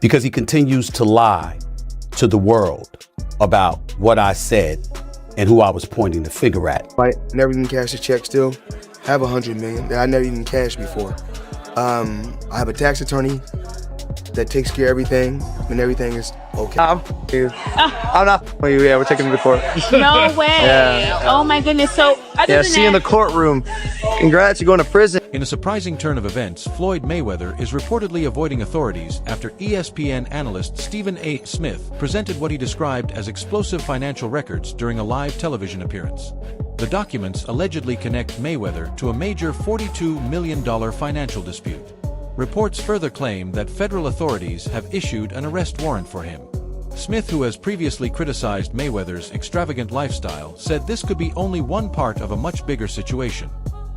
because he continues to lie to the world about what I said and who I was pointing the finger at. I never even cashed a check still. Have $100 million that I never even cashed before. I have a tax attorney that takes care of everything, and everything is okay. I'm not you. Yeah, we're taking him to court. No way. Yeah. Oh my goodness. So Yeah, see you in the courtroom. Congrats, you're going to prison. In a surprising turn of events, Floyd Mayweather is reportedly avoiding authorities after ESPN analyst Stephen A. Smith presented what he described as explosive financial records during a live television appearance. The documents allegedly connect Mayweather to a major $42 million financial dispute. Reports further claim that federal authorities have issued an arrest warrant for him. Smith, who has previously criticized Mayweather's extravagant lifestyle, said this could be only one part of a much bigger situation.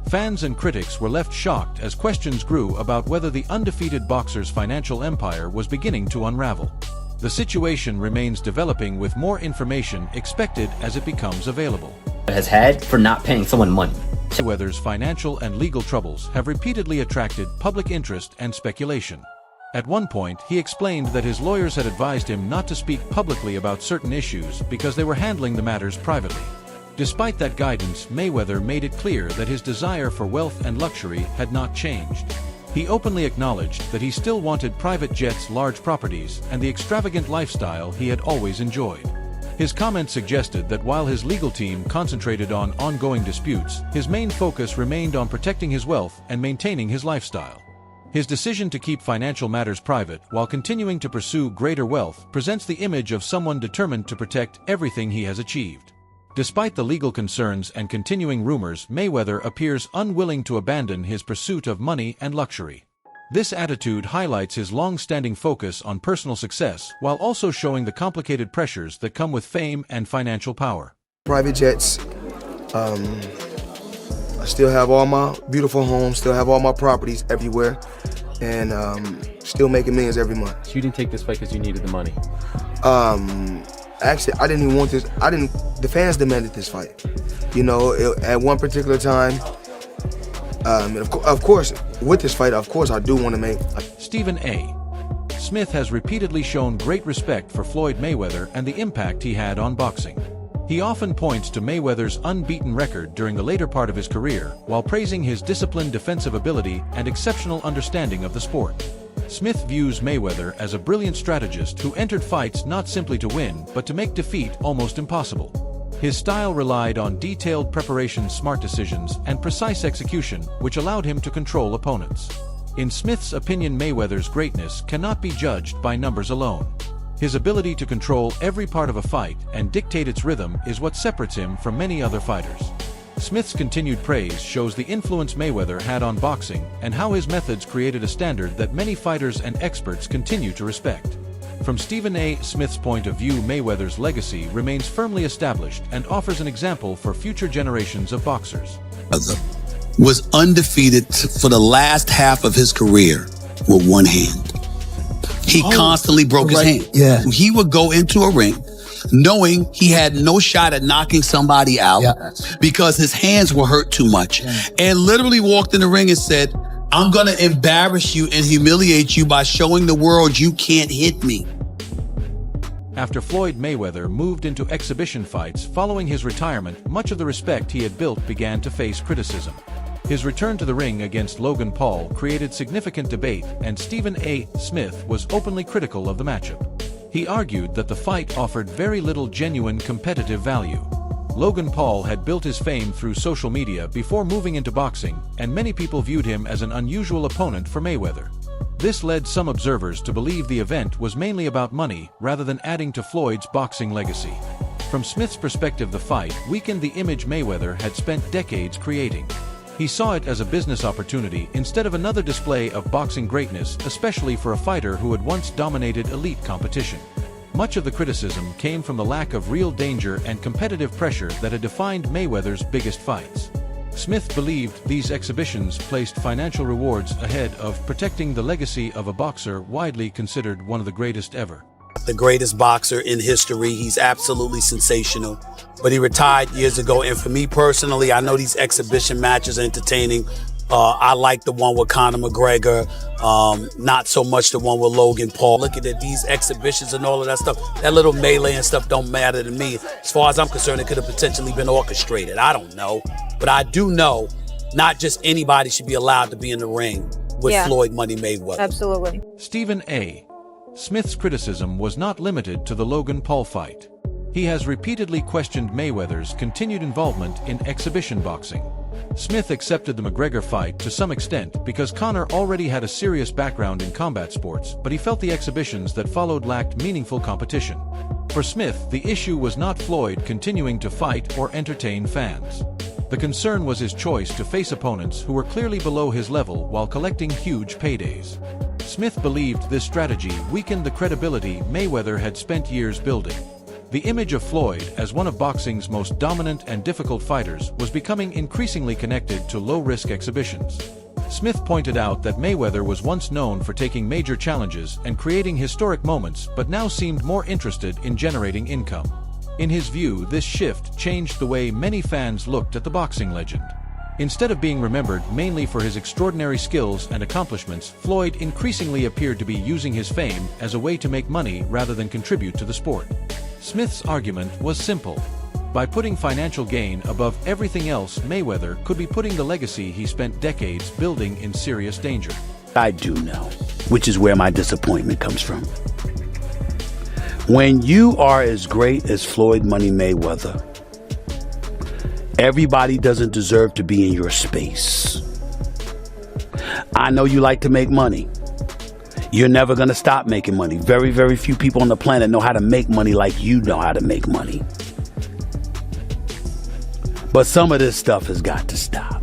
Fans and critics were left shocked as questions grew about whether the undefeated boxer's financial empire was beginning to unravel. The situation remains developing, with more information expected as it becomes available. Has had for not paying someone money. Mayweather's financial and legal troubles have repeatedly attracted public interest and speculation. At one point, he explained that his lawyers had advised him not to speak publicly about certain issues because they were handling the matters privately. Despite that guidance, Mayweather made it clear that his desire for wealth and luxury had not changed. He openly acknowledged that he still wanted private jets, large properties, and the extravagant lifestyle he had always enjoyed. His comments suggested that while his legal team concentrated on ongoing disputes, his main focus remained on protecting his wealth and maintaining his lifestyle. His decision to keep financial matters private while continuing to pursue greater wealth presents the image of someone determined to protect everything he has achieved. Despite the legal concerns and continuing rumors, Mayweather appears unwilling to abandon his pursuit of money and luxury. This attitude highlights his long-standing focus on personal success while also showing the complicated pressures that come with fame and financial power. Private jets. I still have all my beautiful homes, still have all my properties everywhere, and still making millions every month. So you didn't take this fight because you needed the money? Actually, I didn't even want this. The fans demanded this fight. You know, at one particular time. And of course, with this fight, of course, I do want to make. Stephen A. Smith has repeatedly shown great respect for Floyd Mayweather and the impact he had on boxing. He often points to Mayweather's unbeaten record during the later part of his career, while praising his disciplined defensive ability and exceptional understanding of the sport. Smith views Mayweather as a brilliant strategist who entered fights not simply to win, but to make defeat almost impossible. His style relied on detailed preparation, smart decisions, and precise execution, which allowed him to control opponents. In Smith's opinion, Mayweather's greatness cannot be judged by numbers alone. His ability to control every part of a fight and dictate its rhythm is what separates him from many other fighters. Smith's continued praise shows the influence Mayweather had on boxing and how his methods created a standard that many fighters and experts continue to respect. From Stephen A. Smith's point of view, Mayweather's legacy remains firmly established and offers an example for future generations of boxers. Was undefeated for the last half of his career with one hand. He constantly broke his hand. Yeah. He would go into a ring knowing he had no shot at knocking somebody out because his hands were hurt too much, and literally walked in the ring and said, "I'm going to embarrass you and humiliate you by showing the world you can't hit me." After Floyd Mayweather moved into exhibition fights following his retirement, much of the respect he had built began to face criticism. His return to the ring against Logan Paul created significant debate, and Stephen A. Smith was openly critical of the matchup. He argued that the fight offered very little genuine competitive value. Logan Paul had built his fame through social media before moving into boxing, and many people viewed him as an unusual opponent for Mayweather. This led some observers to believe the event was mainly about money rather than adding to Floyd's boxing legacy. From Smith's perspective, the fight weakened the image Mayweather had spent decades creating. He saw it as a business opportunity instead of another display of boxing greatness, especially for a fighter who had once dominated elite competition. Much of the criticism came from the lack of real danger and competitive pressure that had defined Mayweather's biggest fights. Smith believed these exhibitions placed financial rewards ahead of protecting the legacy of a boxer widely considered one of the greatest ever. The greatest boxer in history. He's absolutely sensational. But he retired years ago, and for me personally, I know these exhibition matches are entertaining, I like the one with Conor McGregor. Not so much the one with Logan Paul. Looking at these exhibitions and all of that stuff, that little melee and stuff don't matter to me. As far as I'm concerned, it could have potentially been orchestrated. I don't know. But I do know not just anybody should be allowed to be in the ring with Floyd Money Mayweather. Absolutely. Stephen A. Smith's criticism was not limited to the Logan Paul fight. He has repeatedly questioned Mayweather's continued involvement in exhibition boxing. Smith accepted the McGregor fight to some extent because Conor already had a serious background in combat sports, but he felt the exhibitions that followed lacked meaningful competition. For Smith, the issue was not Floyd continuing to fight or entertain fans. The concern was his choice to face opponents who were clearly below his level while collecting huge paydays. Smith believed this strategy weakened the credibility Mayweather had spent years building. The image of Floyd as one of boxing's most dominant and difficult fighters was becoming increasingly connected to low-risk exhibitions. Smith pointed out that Mayweather was once known for taking major challenges and creating historic moments, but now seemed more interested in generating income. In his view, this shift changed the way many fans looked at the boxing legend. Instead of being remembered mainly for his extraordinary skills and accomplishments, Floyd increasingly appeared to be using his fame as a way to make money rather than contribute to the sport. Smith's argument was simple. By putting financial gain above everything else, Mayweather could be putting the legacy he spent decades building in serious danger. I do know, which is where my disappointment comes from. When you are as great as Floyd Money Mayweather, everybody doesn't deserve to be in your space. I know you like to make money. You're never going to stop making money. Very, very few people on the planet know how to make money like you know how to make money. But some of this stuff has got to stop.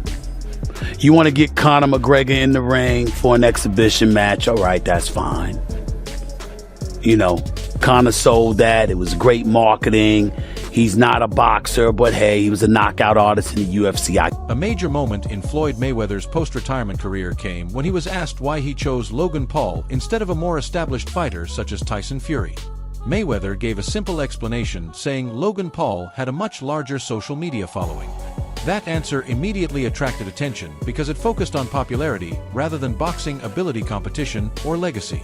You want to get Conor McGregor in the ring for an exhibition match? All right, that's fine. You know, Conor sold that. It was great marketing. He's not a boxer, but hey, he was a knockout artist in the UFC. A major moment in Floyd Mayweather's post-retirement career came when he was asked why he chose Logan Paul instead of a more established fighter such as Tyson Fury. Mayweather gave a simple explanation, saying Logan Paul had a much larger social media following. That answer immediately attracted attention because it focused on popularity rather than boxing ability, competition, or legacy.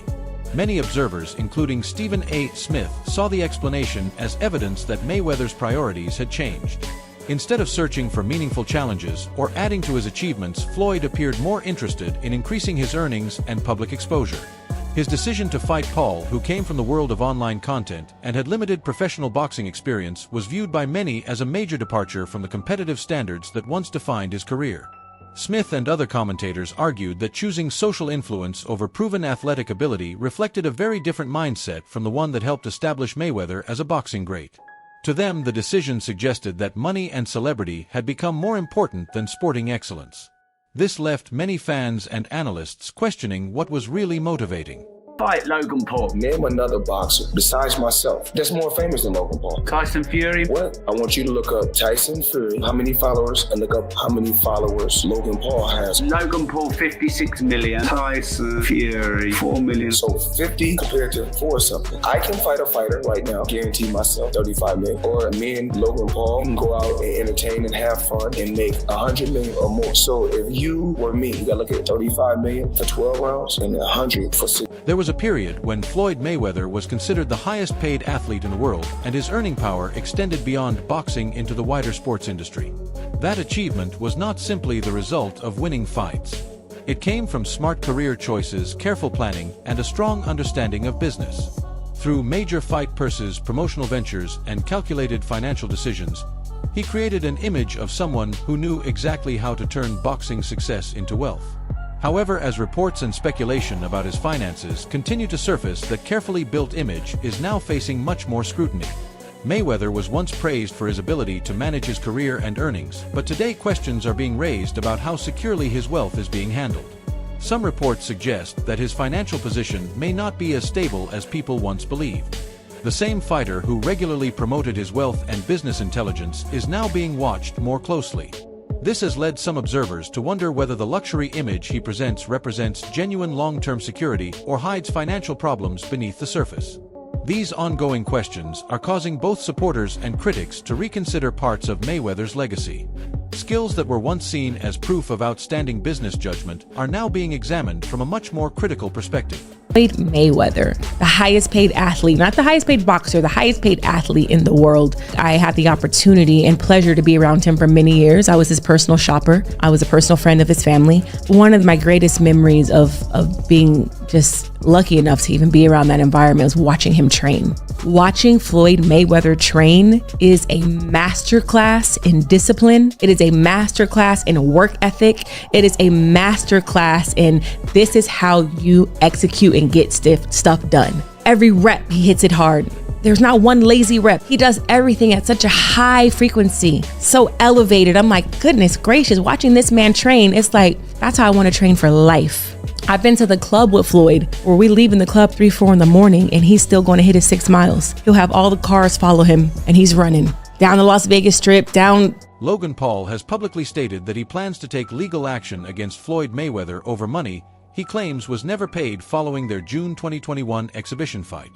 Many observers, including Stephen A. Smith, saw the explanation as evidence that Mayweather's priorities had changed. Instead of searching for meaningful challenges or adding to his achievements, Floyd appeared more interested in increasing his earnings and public exposure. His decision to fight Paul, who came from the world of online content and had limited professional boxing experience, was viewed by many as a major departure from the competitive standards that once defined his career. Smith and other commentators argued that choosing social influence over proven athletic ability reflected a very different mindset from the one that helped establish Mayweather as a boxing great. To them, the decision suggested that money and celebrity had become more important than sporting excellence. This left many fans and analysts questioning what was really motivating. Fight Logan Paul. Name another boxer besides myself that's more famous than Logan Paul. Tyson Fury. What? I want you to look up Tyson Fury, how many followers, and look up how many followers Logan Paul has. Logan Paul, 56 million. Tyson Fury, 4 million. So 50 compared to 4 something. I can fight a fighter right now, guarantee myself 35 million. Or me and Logan Paul can go out and entertain and have fun and make 100 million or more. So if you were me, you gotta look at 35 million for 12 rounds and 100 for 6. There was a period when Floyd Mayweather was considered the highest paid athlete in the world, and his earning power extended beyond boxing into the wider sports industry. That achievement was not simply the result of winning fights. It came from smart career choices, careful planning, and a strong understanding of business. Through major fight purses, promotional ventures, and calculated financial decisions, he created an image of someone who knew exactly how to turn boxing success into wealth. However, as reports and speculation about his finances continue to surface, that carefully built image is now facing much more scrutiny. Mayweather was once praised for his ability to manage his career and earnings, but today questions are being raised about how securely his wealth is being handled. Some reports suggest that his financial position may not be as stable as people once believed. The same fighter who regularly promoted his wealth and business intelligence is now being watched more closely. This has led some observers to wonder whether the luxury image he presents represents genuine long-term security or hides financial problems beneath the surface. These ongoing questions are causing both supporters and critics to reconsider parts of Mayweather's legacy. Skills that were once seen as proof of outstanding business judgment are now being examined from a much more critical perspective. Floyd Mayweather, the highest paid athlete, not the highest paid boxer, the highest paid athlete in the world. I had the opportunity and pleasure to be around him for many years. I was his personal shopper. I was a personal friend of his family. One of my greatest memories of being just lucky enough to even be around that environment was watching him train. Watching Floyd Mayweather train is a masterclass in discipline. It is a masterclass in work ethic. It is a masterclass in this is how you execute and get stuff done. Every rep, he hits it hard. There's not one lazy rep. He does everything at such a high frequency, so elevated. I'm like, goodness gracious, watching this man train, it's like, that's how I want to train for life. I've been to the club with Floyd where we leave in the club 3-4 in the morning and he's still going to hit his 6 miles. He'll have all the cars follow him and he's running down the Las Vegas Strip, down. Logan Paul has publicly stated that he plans to take legal action against Floyd Mayweather over money he claims was never paid following their June 2021 exhibition fight.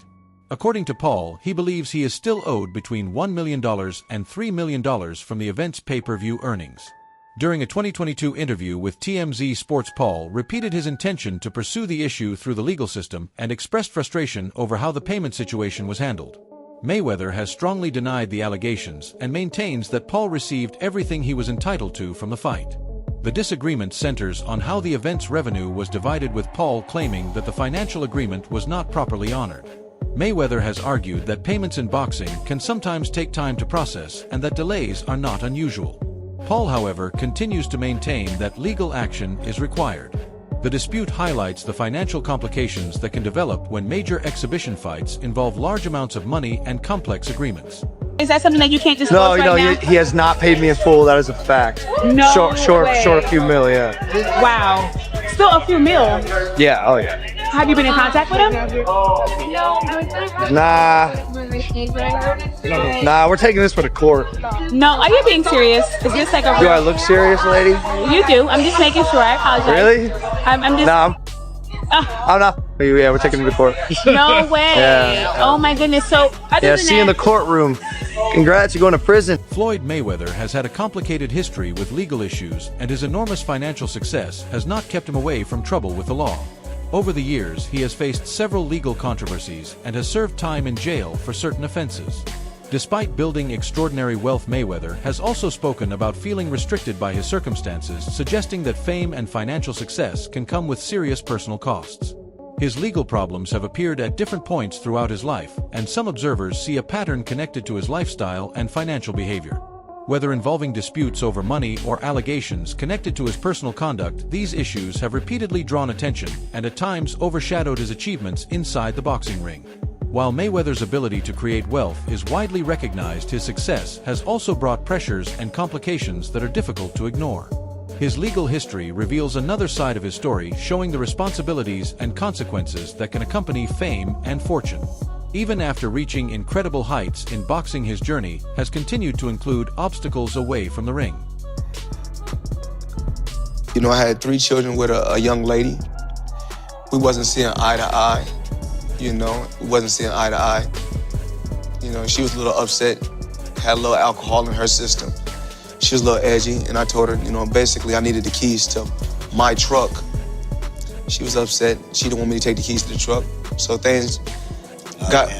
According to Paul, he believes he is still owed between $1 million and $3 million from the event's pay-per-view earnings. During a 2022 interview with TMZ Sports, Paul repeated his intention to pursue the issue through the legal system and expressed frustration over how the payment situation was handled. Mayweather has strongly denied the allegations and maintains that Paul received everything he was entitled to from the fight. The disagreement centers on how the event's revenue was divided, with Paul claiming that the financial agreement was not properly honored. Mayweather has argued that payments in boxing can sometimes take time to process and that delays are not unusual. Paul, however, continues to maintain that legal action is required. The dispute highlights the financial complications that can develop when major exhibition fights involve large amounts of money and complex agreements. Is that something that you can't disclose right now? He has not paid me in full. That is a fact. No Short way. a few mil, yeah. Wow. Still a few mil. Yeah, oh yeah. Have you been in contact with him? Nah, we're taking this for the court. No, are you being serious? Is this like a... Do I look serious, lady? You do. I'm just making sure. I apologize. Really? I'm just... Nah, I'm not. Yeah, we're taking him to court. No way. Yeah. Oh my goodness. So, Yeah, see you in the courtroom. Congrats, you're going to prison. Floyd Mayweather has had a complicated history with legal issues, and his enormous financial success has not kept him away from trouble with the law. Over the years, he has faced several legal controversies and has served time in jail for certain offenses. Despite building extraordinary wealth, Mayweather has also spoken about feeling restricted by his circumstances, suggesting that fame and financial success can come with serious personal costs. His legal problems have appeared at different points throughout his life, and some observers see a pattern connected to his lifestyle and financial behavior. Whether involving disputes over money or allegations connected to his personal conduct, these issues have repeatedly drawn attention and at times overshadowed his achievements inside the boxing ring. While Mayweather's ability to create wealth is widely recognized, his success has also brought pressures and complications that are difficult to ignore. His legal history reveals another side of his story, showing the responsibilities and consequences that can accompany fame and fortune. Even after reaching incredible heights in boxing, his journey has continued to include obstacles away from the ring. You know, I had 3 children with a young lady. We wasn't seeing eye to eye. You know, we wasn't seeing eye to eye. You know, she was a little upset, had a little alcohol in her system. She was a little edgy, and I told her, you know, basically I needed the keys to my truck. She was upset. She didn't want me to take the keys to the truck. So things got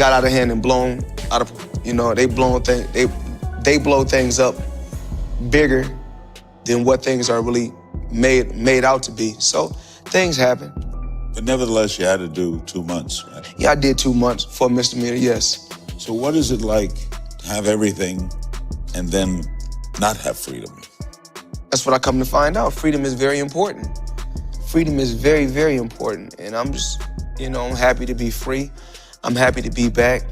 out of hand and blown out of, you know, they blow things up bigger than what things are really made out to be. So things happen. But nevertheless, you had to do 2 months, right? Yeah, I did 2 months for a misdemeanor, yes. So what is it like to have everything and then not have freedom? That's what I come to find out. Freedom is very important. Freedom is very, very important. And I'm just, you know, I'm happy to be free. I'm happy to be back,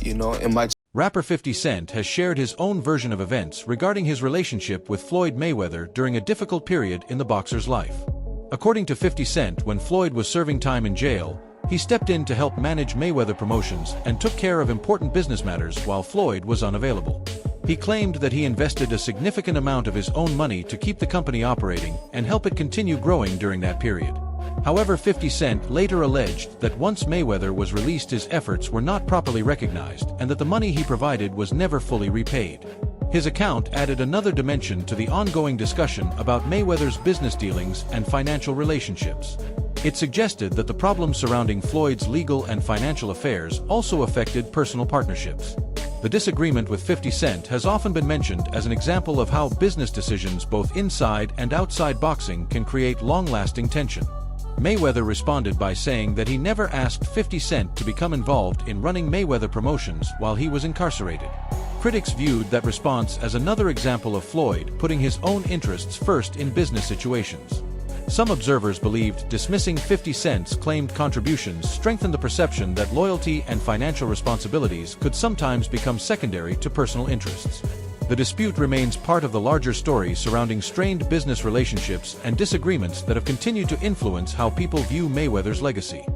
you know, in my... Rapper 50 Cent has shared his own version of events regarding his relationship with Floyd Mayweather during a difficult period in the boxer's life. According to 50 Cent, when Floyd was serving time in jail, he stepped in to help manage Mayweather Promotions and took care of important business matters while Floyd was unavailable. He claimed that he invested a significant amount of his own money to keep the company operating and help it continue growing during that period. However, 50 Cent later alleged that once Mayweather was released, his efforts were not properly recognized and that the money he provided was never fully repaid. His account added another dimension to the ongoing discussion about Mayweather's business dealings and financial relationships. It suggested that the problems surrounding Floyd's legal and financial affairs also affected personal partnerships. The disagreement with 50 Cent has often been mentioned as an example of how business decisions both inside and outside boxing can create long-lasting tension. Mayweather responded by saying that he never asked 50 Cent to become involved in running Mayweather Promotions while he was incarcerated. Critics viewed that response as another example of Floyd putting his own interests first in business situations. Some observers believed dismissing 50 Cent's claimed contributions strengthened the perception that loyalty and financial responsibilities could sometimes become secondary to personal interests. The dispute remains part of the larger story surrounding strained business relationships and disagreements that have continued to influence how people view Mayweather's legacy.